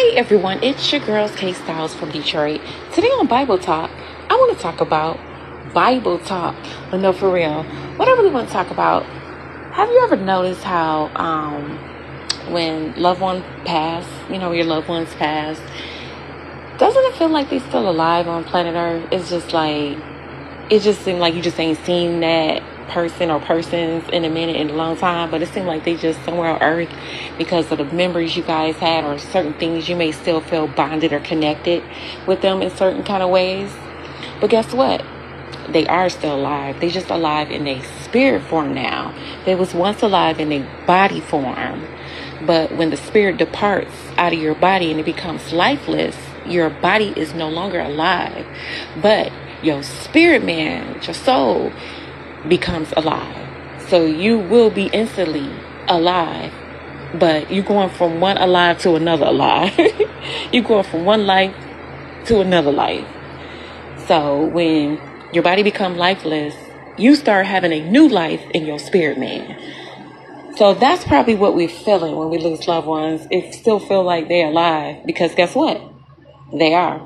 Hey everyone, it's your girls K-Stylez from Detroit. Today on Bible Talk, I want to talk about Bible talk. But no, for real, what I really want to talk about, have you ever noticed how when loved ones pass, your loved ones pass, doesn't it feel like they're still alive on planet Earth? It just seems like you just ain't seen that person or persons in a minute in a long time, but it seems like they just somewhere on earth because of the memories you guys had or certain things you may still feel bonded or connected with them in certain kind of ways. But guess what? They are still alive. They just alive in a spirit form now. They was once alive in a body form. But when the spirit departs out of your body and it becomes lifeless, your body is no longer alive. But your spirit man, your soul, becomes alive. So you will be instantly alive. But you're going from one alive to another alive. You're going from one life to another life. So when your body becomes lifeless, you start having a new life in your spirit man. So that's probably what we're feeling when we lose loved ones. It still feel like they're alive because guess what? They are.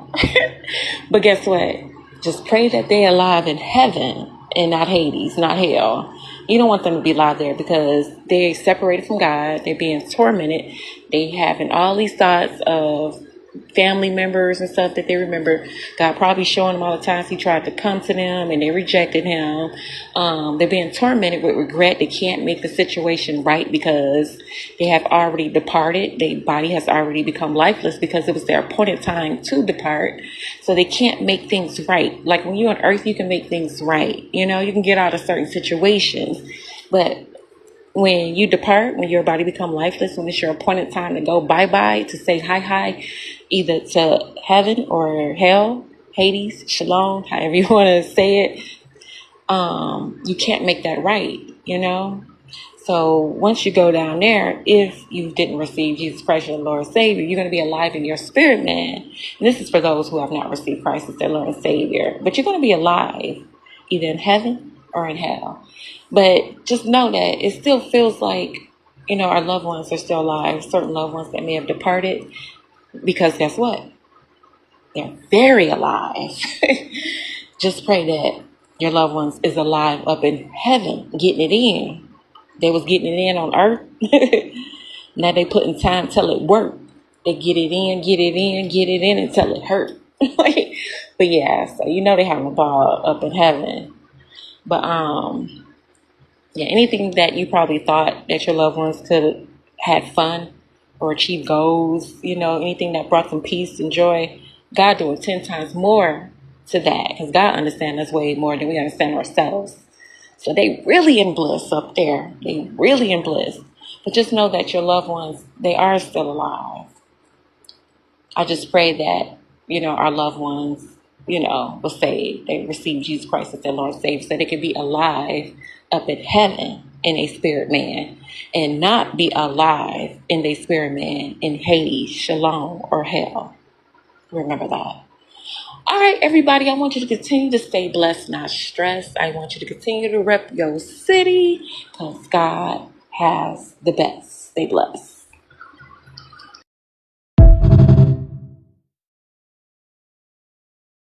But guess what? Just pray that they're alive in heaven and not Hades, not hell. You don't want them to be alive there because they're separated from God. They're being tormented. They having all these thoughts of family members and stuff that they remember. God probably showing them all the times he tried to come to them and they rejected him. They're being tormented with regret. They can't make the situation right because they have already departed. Their body has already become lifeless because it was their appointed time to depart. So they can't make things right. Like when you're on earth, you can make things right. You can get out of certain situations. But when you depart, when your body become lifeless, when it's your appointed time to go bye-bye, to say hi, either to heaven or hell, Hades, Shalom, however you want to say it, you can't make that right, So once you go down there, if you didn't receive Jesus Christ, your Lord and Savior, you're going to be alive in your spirit, man. And this is for those who have not received Christ as their Lord and Savior. But you're going to be alive, either in heaven or in hell. But just know that it still feels like, our loved ones are still alive, certain loved ones that may have departed, because guess what? They're very alive. Just pray that your loved ones is alive up in heaven, getting it in. They was getting it in on earth. Now they putting time till it work. They get it in until it hurt. But yeah, so they having a ball up in heaven. But anything that you probably thought that your loved ones could have had fun or achieved goals, anything that brought them peace and joy, God doing 10 times more to that, because God understands us way more than we understand ourselves. So they really in bliss up there. They really in bliss. But just know that your loved ones, they are still alive. I just pray that, our loved ones, were saved. They received Jesus Christ as their Lord and Savior so they could be alive up in heaven in a spirit man and not be alive in a spirit man in Hades, Shalom, or hell. Remember that. All right, everybody, I want you to continue to stay blessed, not stressed. I want you to continue to rep your city because God has the best. Stay blessed.